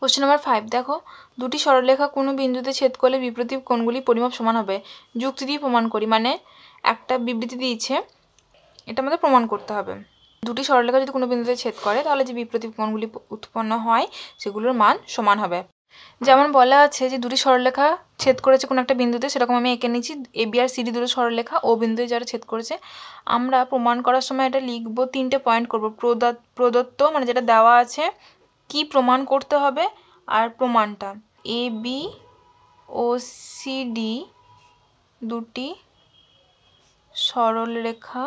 Question number 5 দেখো, দুটি সরলরেখা কোনো বিন্দুতে ছেদ করলে বিপরীত কোণগুলি পরিমাপ সমান হবে। যুক্তি দিয়ে প্রমাণ করি, মানে একটা বিবৃতি দিয়েছে, এটা আমাদের প্রমাণ করতে হবে। দুটি সরলরেখা যদি কোনো বিন্দুতে ছেদ করে তাহলে যে বিপরীত কোণগুলি উৎপন্ন হয় সেগুলোর মান সমান হবে। যেমন বলা আছে যে দুটি সরলরেখা ছেদ করেছে কোনো একটা বিন্দুতে, সেরকম আমি এঁকে নিচ্ছি এ বি আর সিডি দুটো সরলরেখা ও বিন্দুতে যারা ছেদ করেছে। আমরা প্রমাণ করার সময় এটা লিখবো, 3টে পয়েন্ট করব। প্রদত্ত মানে যেটা দেওয়া আছে, কি প্রমাণ করতে হবে, আর প্রমাণটা। এ বি ও সিডি দুটি সরলরেখা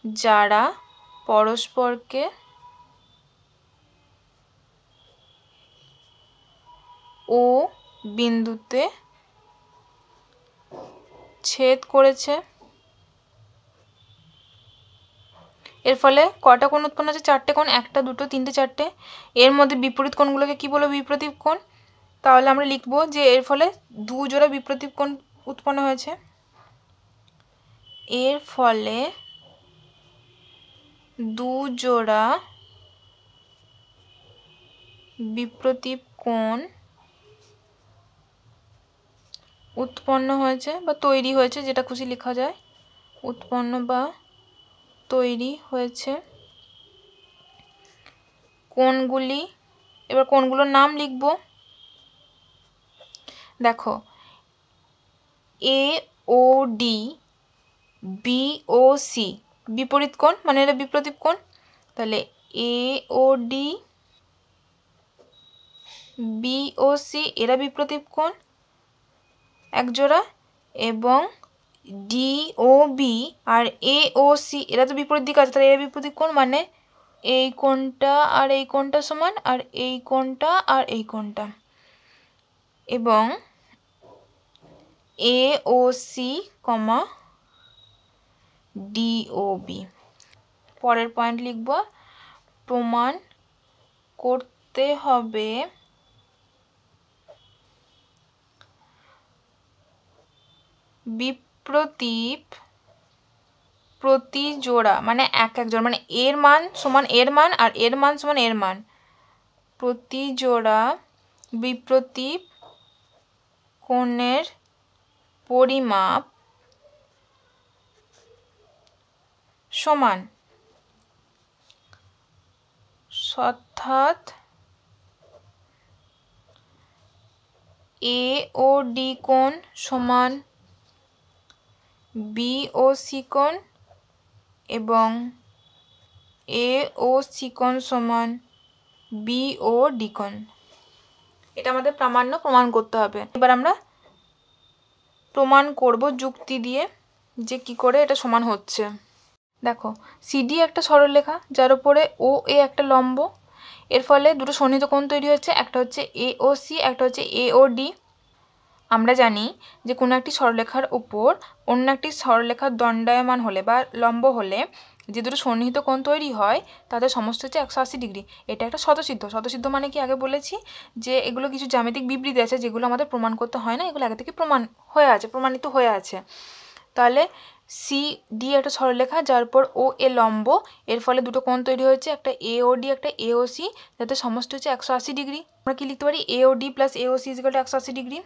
যারা পরস্পরকে ও বিন্দুতে ছেদ করেছে। এর ফলে কটা কোণ উৎপন্ন হচ্ছে? 4টে কোণ, 1 2 3 4টে। এর মধ্যে বিপরীত কোণগুলোকে কি বলবো? বিপরীত কোণ। তাহলে আমরা লিখবো যে এর ফলে 2 জোড়া বিপরীত কোণ উৎপন্ন হয়েছে। এর ফলে 2 জোড়া বিপরীত কোণ উৎপন্ন হয়েছে বা তৈরি হয়েছে, যেটা খুশি লেখা যায়, উৎপন্ন বা তৈরি হয়েছে। কোণগুলি, এবার কোণগুলোর নাম লিখব। দেখো, A O D, B O C বিপরীত কোণ, মানে এটা বিপরীত কোণ। তাহলে এ O D, B O C এরা বিপরীত কোণ এক জোড়া, এবং ডি ও বি আর এ ও সি এরা তো বিপরীত দিকে আছে, তাহলে এরা বিপরীত কোণ, মানে এই কোণটা আর এই কোণটা সমান, আর এই কোণটা আর এই কোণটা। এবং এ ও সি কমা ডি ও বি। পরের পয়েন্ট লিখব, প্রমাণ করতে হবে বিপরীত প্রতি জোড়া, মানে এক জোড়া, মানে এর মান সমান এর মান আর এর মান সমান এর মান, প্রতি জোড়া বিপরীত কোণের পরিমাপ সমান। অর্থাৎ এ ও ডি কোণ সমান বি ও সি কোণ এবং এ ও সি কোণ সমান বি ও ডি কোণ। এটা আমাদের প্রামাণ্য প্রমাণ করতে হবে। এবার আমরা প্রমাণ করব যুক্তি দিয়ে যে কি করে এটা সমান হচ্ছে। দেখো, সিডি একটা সরলরেখা যার উপরে ও এ একটা লম্ব। এর ফলে দুটো সন্নিহিত কোণ তৈরি হচ্ছে, একটা হচ্ছে এ ও সি, একটা হচ্ছে এ ও ডি। আমরা জানি যে কোনো একটি সরলরেখার উপর অন্য একটি সরলরেখার দণ্ডায়মান হলে বা লম্ব হলে যে দুটো সন্নিহিত কোণ তৈরি হয় তাদের সমষ্টি হচ্ছে 180 ডিগ্রি। এটা একটা স্বতঃসিদ্ধ। স্বতঃসিদ্ধ মানে কি আগে বলেছি যে এগুলো কিছু জ্যামিতিক বিবৃতি আছে যেগুলো আমাদের প্রমাণ করতে হয় না, এগুলো আগে থেকে প্রমাণিত হয়ে আছে। তাহলে সি ডি একটা সরলরেখা যার উপর ও এ লম্ব, এর ফলে দুটো কোণ তৈরি হয়েছে, একটা এ ও ডি, একটা এ ও সি, যাতে সমষ্টি হচ্ছে 180 ডিগ্রি। আমরা কি লিখতে পারি? A O D plus A O C equal to 180 degree.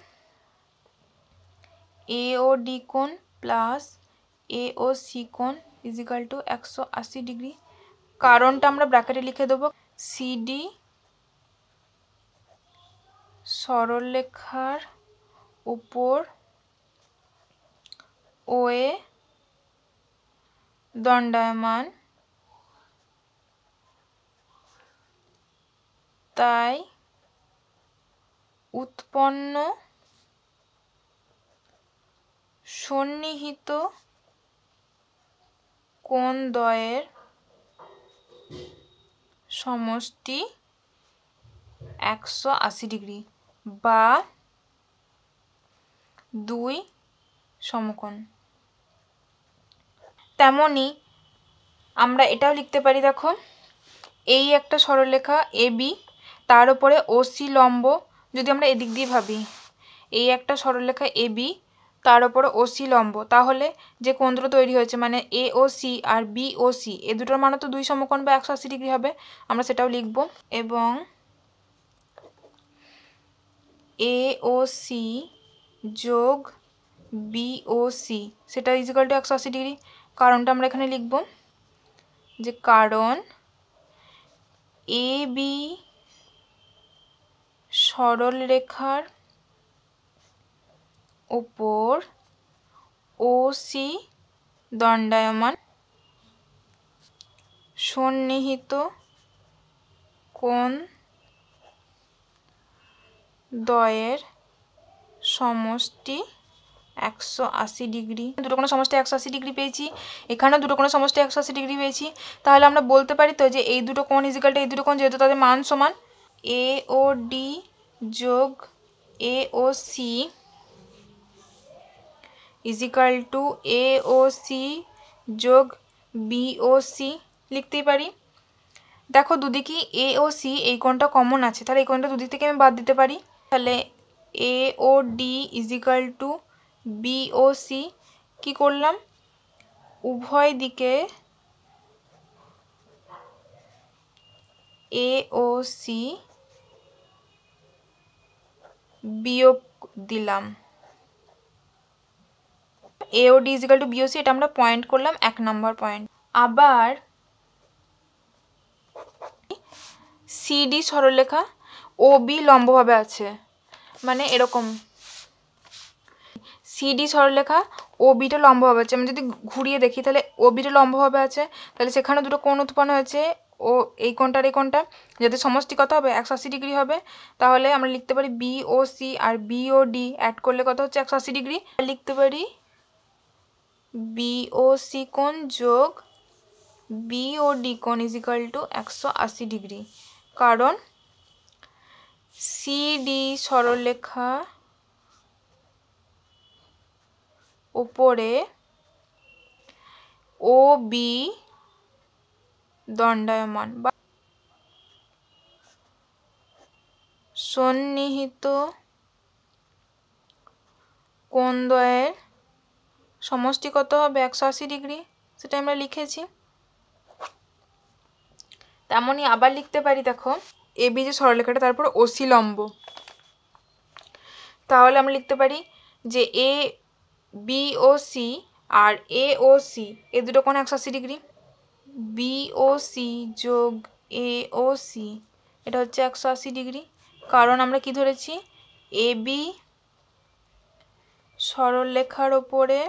A O D কোণ প্লাস এ ও সি কোণ ইজিক্যাল টু 180 ডিগ্রি। কারণটা আমরা ব্র্যাকেটে লিখে দেবো, সিডি সরলরেখার উপর ও এ দণ্ডায়মান, তাই উৎপন্ন সন্নিহিত কোণদ্বয়ের সমষ্টি 180 ডিগ্রি বা 2 সমকোণ। তেমনি আমরা এটাও লিখতে পারি, দেখো, এই একটা সরলরেখা এ বি, তার উপরে ও সি লম্ব। যদি আমরা এদিক দিয়ে ভাবি, এই একটা সরলরেখা এ বি, তার উপর ওসি লম্ব, তাহলে যে কোণ দুটো তৈরি হয়েছে মানে এ ও সি আর বি ও সি এ দুটোর মানে তো দুই সমকোণ বা 180 ডিগ্রি হবে, আমরা সেটাও লিখব। এবং এ ও সি যোগ বি ও সি সেটা ইজিক্যাল টু 180 ডিগ্রি। কারণটা আমরা এখানে লিখব যে কারণ এ বি সরল রেখার ওপর ও সি দণ্ডায়মান সন্নিহিত কোণ দ্বয়ের সমষ্টি 180 ডিগ্রি। দুটো কোণের সমষ্টি 180 ডিগ্রি পেয়েছি, এখানেও দুটো কোণের সমষ্টি 180 ডিগ্রি পেয়েছি। তাহলে আমরা বলতে পারি তো যে এই দুটো কোণ ইজিক্যাল টু এই দুটো কোণ যেহেতু তাদের মান সমান, এ ও ডি যোগ এ ও সি ইজিক্যাল টু এ ও সি যোগ বি ও সি লিখতেই পারি। দেখো দুদিকেই এ ও সি এই কোণটা কমন আছে, তাহলে এই কোণটা দুদিক থেকে আমি বাদ দিতে পারি। তাহলে এ O D equal to B O C কী করলাম, উভয় দিকে এ ও সি বিয়োগ দিলাম। এ O D equal to B O C এটা আমরা পয়েন্ট করলাম 1 নম্বর পয়েন্ট। আবার সিডি সরলরেখা ও বি লম্বভাবে আছে, মানে এরকম সিডি সরলরেখা ও বিটা লম্বভাবে আছে। আমি যদি ঘুরিয়ে দেখি তাহলে ও বিটা লম্বভাবে আছে, তাহলে সেখানে দুটো কোণ উৎপন্ন হয়েছে, ও এই কোণটার এই কোণটা যাদের সমষ্টি কত হবে 180 ডিগ্রি হবে। তাহলে আমরা লিখতে পারি বি ও সি আর বি ও ডি অ্যাড করলে কত হচ্ছে 180 ডিগ্রি। লিখতে পারি বি ও সি কোণ যোগ বি ও ডি কোণ ইজিক্যাল টু 180 ডিগ্রি। কারণ সিডি সরলরেখা উপরে ও বি দণ্ডায়মান বা সন্নিহিত কোণদ্বয়ের সমষ্টি কত হবে 180 ডিগ্রি, সেটা আমরা লিখেছি। তেমনই আবার লিখতে পারি, দেখো এ বি যে সরলরেখাটা তারপর ওসি লম্ব, তাহলে আমরা লিখতে পারি যে A B O C R A O C এ দুটো কোণ 180 ডিগ্রি, বি ও সি যোগ এ ও সি এটা হচ্ছে 180 ডিগ্রি। কারণ আমরা কি ধরেছি, এ বি সরলরেখার ওপরে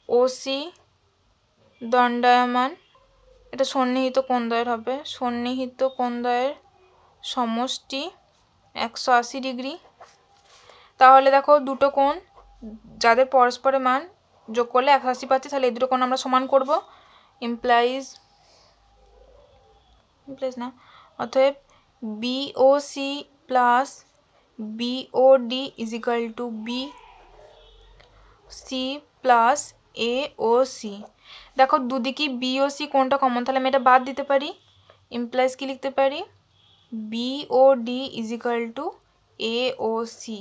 ও সি দণ্ডায়মান, এটা সন্নিহিত কোণদ্বয়ের হবে, সন্নিহিত কোণদ্বয়ের সমষ্টি 180 ডিগ্রি। তাহলে দেখো দুটো কোণ যাদের পরস্পরের মান যোগ করলে 180 পাচ্ছি, তাহলে এই দুটো কোণ আমরা সমান করব। ইমপ্লাইজ না, অতএব B O C plus B O D equal to B C plus A O C. দেখো দুদিকেই বি ও সি কোণটা কমন, তাহলে আমি এটা বাদ দিতে পারি। ইমপ্লাইজ কি লিখতে পারি, B O D equal two এ ও সি।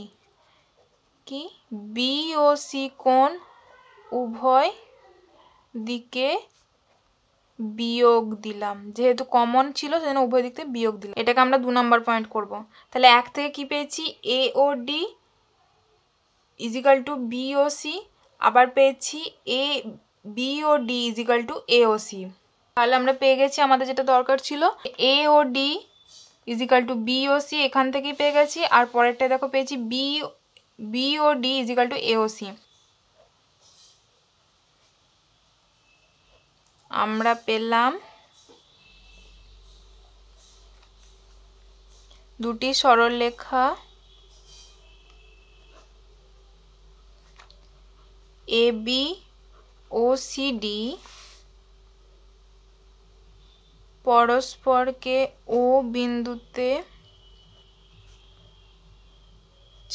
কি বি ও সি কোণ উভয় দিকে বিয়োগ দিলাম, যেহেতু কমন ছিল সেজন্য উভয় দিক থেকে বিয়োগ দিলাম। এটাকে আমরা 2 নম্বর পয়েন্ট করব। তাহলে 1 থেকে কি পেয়েছি, এ O D equal to B O C, আবার পেয়েছি A B O D equal two A O C. তাহলে আমরা পেয়ে গেছি আমাদের যেটা দরকার ছিল, এ O D equal to B O C এখান থেকেই পেয়ে গেছি, আর পরেরটা দেখো পেয়েছি B O D equal two এ ও সি। আমরা পেলাম দুটি সরলরেখা A B O C D পরস্পরকে ও বিন্দুতে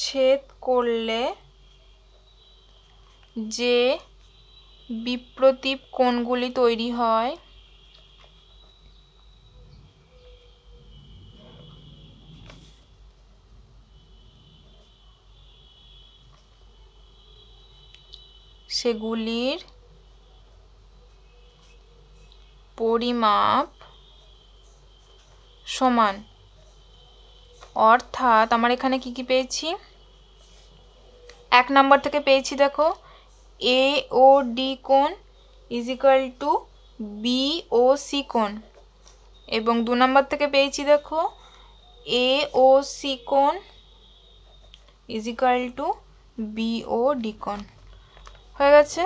ছেদ করলে যে বিপ্রতীপ কোণগুলি তৈরি হয় সেগুলির পরিমাপ সমান। অর্থাৎ আমার এখানে কি কি পেয়েছি, 1 নম্বর থেকে পেয়েছি দেখো এ ও ডি কোণ is equal to B O C কোণ, এবং 2 নম্বর থেকে পেয়েছি দেখো এ ও সি কোণ is equal to B O D কোণ। হয়ে গেছে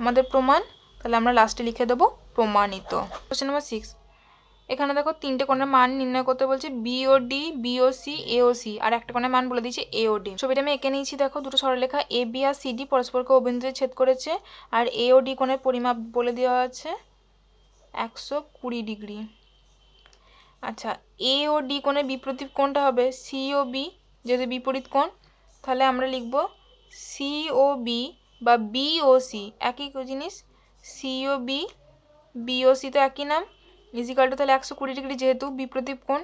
আমাদের প্রমাণ। তাহলে আমরা লাস্টে লিখে দেবো প্রমাণিত। কোশ্চেন নাম্বার 6, এখানে দেখো 3টে কোণের মান নির্ণয় করতে বলছে, বিওডি, বিওসি, এওসি, আর একটা কোণের মান বলে দিয়েছে এওডি। ছবিটা আমি এঁকে নিয়েছি দেখো, দুটো সরলরেখা এ বি আর সিডি পরস্পরকে অভিমুখে ছেদ করেছে, আর এওডি কোণের পরিমাপ বলে দেওয়া আছে 120 ডিগ্রি। আচ্ছা, এ ও ডি কোণের বিপরীত কোণটা হবে সি ও বি, যেহেতু বিপরীত কোণ তাহলে আমরা লিখব সি ও বি বা বি ও সি, একই জিনিস, সি ও বি, বি ও সি তো একই নাম, ইজিক্যাল টু তাহলে 120 ডিগ্রি যেহেতু বিপরীত কোণ।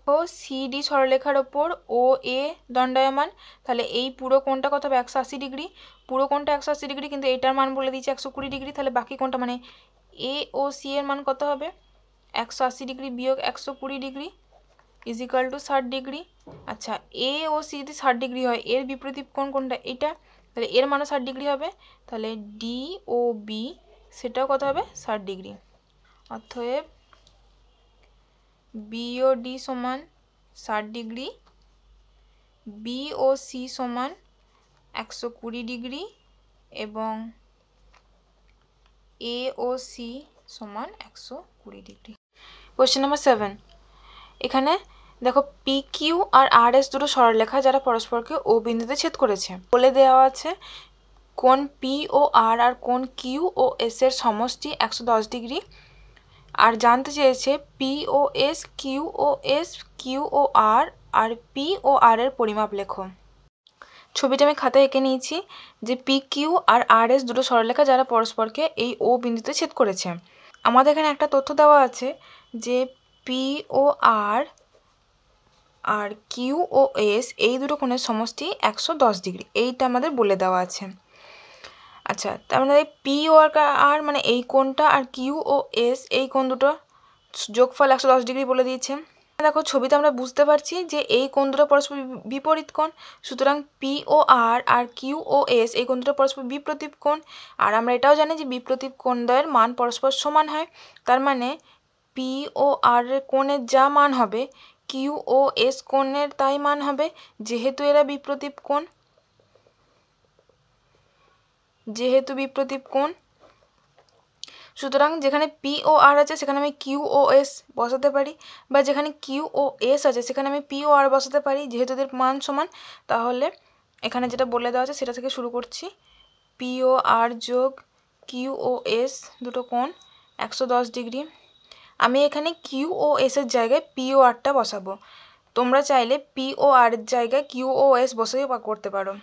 ও সিডি সরলরেখার ওপর ও এ দণ্ডায়মান, তাহলে এই পুরো কোণটা কত হবে 180 ডিগ্রি, পুরো কোণটা 180 ডিগ্রি, কিন্তু এটার মান বলে দিয়েছে 120 ডিগ্রি, তাহলে বাকি কোণটা মানে এ ও সি এর মান কত হবে 180 ডিগ্রি বিয়োগ 120 ডিগ্রি ইজিক্যাল টু 60 ডিগ্রি। আচ্ছা, এ ও সি যদি 60 ডিগ্রি হয়, এর বিপরীত কোণ কোনটা এটা, তাহলে এর মানও 60 ডিগ্রি হবে, তাহলে ডি ও বি সেটাও কত হবে 60 ডিগ্রি। অতএব বিওডি সমান 60 ডিগ্রি, বিওসি সমান 120 ডিগ্রি এবং এওসি সমান 120 ডিগ্রি। কোশ্চেন নাম্বার 7, এখানে দেখো পি কিউ আর আর এস দুটো সরলরেখা যারা পরস্পরকে ও বিন্দুতে ছেদ করেছে, বলে দেওয়া আছে কোণ পি ও আর আর কোণ কিউ ও এস এর সমষ্টি 110 ডিগ্রি, আর জানতে চেয়েছে পি ও এস, কিউ ও এস, কিউ ও আর, আর পি ও আর এর পরিমাপ লেখো। ছবিটা আমি খাতায় এঁকে নিয়েছি যে পি কিউ আর আর এস দুটো সরলরেখা যারা পরস্পরকে এই ও বিন্দুতে ছেদ করেছে। আমাদের এখানে একটা তথ্য দেওয়া আছে যে পি ও আর আর কিউ ও এস এই দুটো কোণের সমষ্টি 110 ডিগ্রি, এইটা আমাদের বলে দেওয়া আছে। আচ্ছা, তার মানে পি ও আর মানে এই কোণটা, আর কিউ ও এস এই কোণ দুটো যোগফল 110 ডিগ্রি বলে দিয়েছে। দেখো ছবিতে আমরা বুঝতে পারছি যে এই কোণ দুটো পরস্পর বিপরীত কোণ, সুতরাং পি ও আর আর কিউ ও এস এই কোণ দুটো পরস্পর বিপরীত কোণ, আর আমরা এটাও জানি যে বিপরীত কোণদ্বয়ের মান পরস্পর সমান হয়, তার মানে পি ও আর এর কোণের যা মান হবে কিউ ও এস কোণের তাই মান হবে, যেহেতু এরা বিপরীত কোণ, যেহেতু বিপরীত কোণ, সুতরাং যেখানে পি ও আর আছে সেখানে আমি কিউ ও এস বসাতে পারি, বা যেখানে কিউ ও এস আছে সেখানে আমি পি ও আর বসাতে পারি, যেহেতু এদের মান সমান। তাহলে এখানে যেটা বলে দেওয়া আছে সেটা থেকে শুরু করছি, পি ও আর যোগ কিউ ও এস দুটো কোণ 110 ডিগ্রি। আমি এখানে কিউ ও এস এর জায়গায় পি ও আরটা বসাবো, তোমরা চাইলে পি ও আর এর জায়গায় কিউ ও এস বসেও করতে পারো।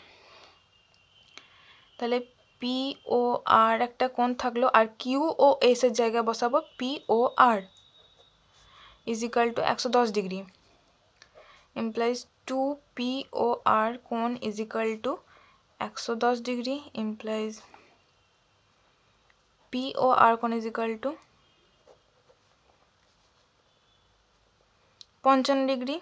তাহলে পি ও আর একটা কোণ থাকলো, আর কিউ ও এস এর জায়গায় বসাবো P O R is equal to 110 degree, implies 2 P O R কোণ is equal to 110 degree, implies P O R কোণ ইজ ইকাল টু 55 ডিগ্রি।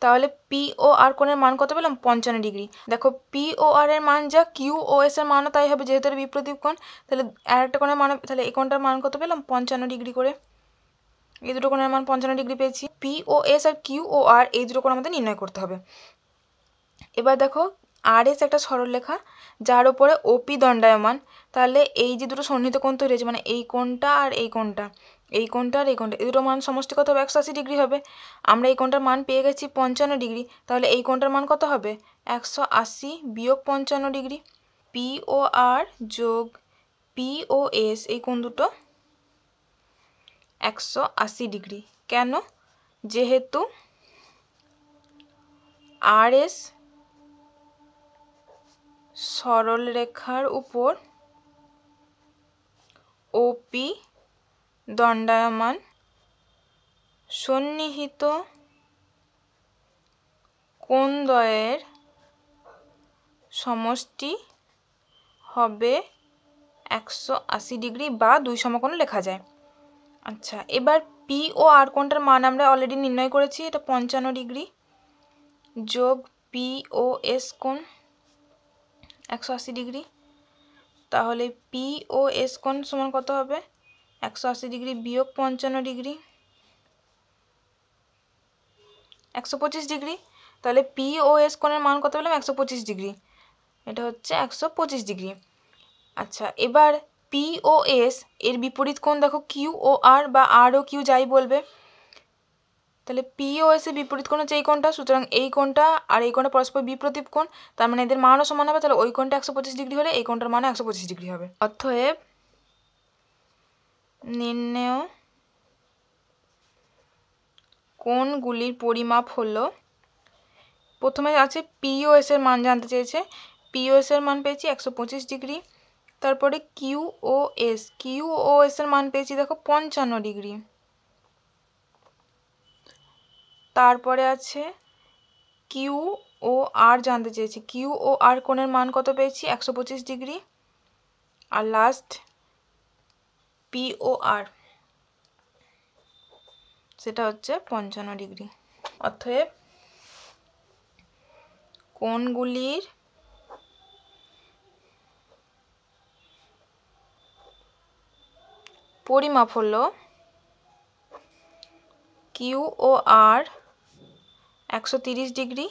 তাহলে পি ও আর কোণের মান কত পেলাম 55 ডিগ্রি। দেখো পি ও আর এর মান যা কিউ ও এস এর মানও তাই হবে, যেহেতু এর বিপরীত কোণ, তাহলে আরেকটা কোণের মান, তাহলে এই কোণটার মান কত পেলাম 55 ডিগ্রি করে, এই দুটো কোণের মান 55 ডিগ্রি পেয়েছি। পি ও এস আর কিউ ও আর এই দুটো কোণ আমাদের নির্ণয় করতে হবে। এবার দেখো আর এস একটা সরলরেখা যার উপরে ওপি দণ্ডায়মান, তাহলে এই যে দুটো সন্নিহিত কোণ তৈরি হয়েছে, মানে এই কোণটা আর এই কোণটা, এই কোণটা আর এই কোণটা, এই দুটো মান সমষ্টি কত হবে 180 ডিগ্রি হবে। আমরা এই কোণটার মান পেয়ে গেছি 55 ডিগ্রি, তাহলে এই কোণটার মান কত হবে 180 বিয়োগ 55 ডিগ্রি। পি ও আর যোগ পি ও এস এই কোণ দুটো 180 ডিগ্রি। কেন? যেহেতু আর এস সরল রেখার উপর ওপি দণ্ডায়মান, সন্নিহিত কোণদ্বয়ের সমষ্টি হবে 180 ডিগ্রি বা 2 সমকোণ লেখা যায়। আচ্ছা, এবার পি ও আর কোণটার মান আমরা অলরেডি নির্ণয় করেছি, এটা 55 ডিগ্রি যোগ পি ও এস কোণ 180 ডিগ্রি। তাহলে পি ও এস কোণ সমান কত হবে? 180 ডিগ্রি বিয়োগ 55 ডিগ্রি 125 ডিগ্রি। তাহলে পি ও এস কোণের মান কত পেলাম? 125 ডিগ্রি। এটা হচ্ছে 125 ডিগ্রি। আচ্ছা, এবার পি ও এস এর বিপরীত কোণ দেখো কিউ ও আর, বা আর ও কিউ যাই বলবে। তাহলে পি ও এস এর বিপরীত কোণ হচ্ছে এই কোণটা, সুতরাং এই কোণটা আর এই কোণটা পরস্পর বিপ্রতীপ কোণ, তার মানে এদের মানও সমান হবে। তাহলে ওই কোণটা 125 ডিগ্রি হলে এই কোণটার মানও 125 ডিগ্রি হবে। অতএব নির্ণেয় কোণগুলির পরিমাপ হলো, প্রথমে আছে পি ও এস এর মান জানতে চেয়েছে। পি ও এস এর মান পেয়েছি 125 ডিগ্রি। তারপরে কিউ ও এস এর মান পেয়েছি দেখো 55 ডিগ্রি। তারপরে আছে কিউ ও আর জানতে চেয়েছি। কিউ ও আর কোণের মান কত পেয়েছি? 125 ডিগ্রি। আর লাস্ট পি ও আর, সেটা হচ্ছে 55 ডিগ্রি। অতএব কোণগুলির পরিমাপ হলো কিউ ও আর 130 ডিগ্রি,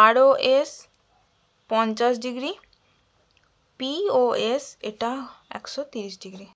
আর ও এস 50 ডিগ্রি, পি ও এস এটা 130 ডিগ্রি।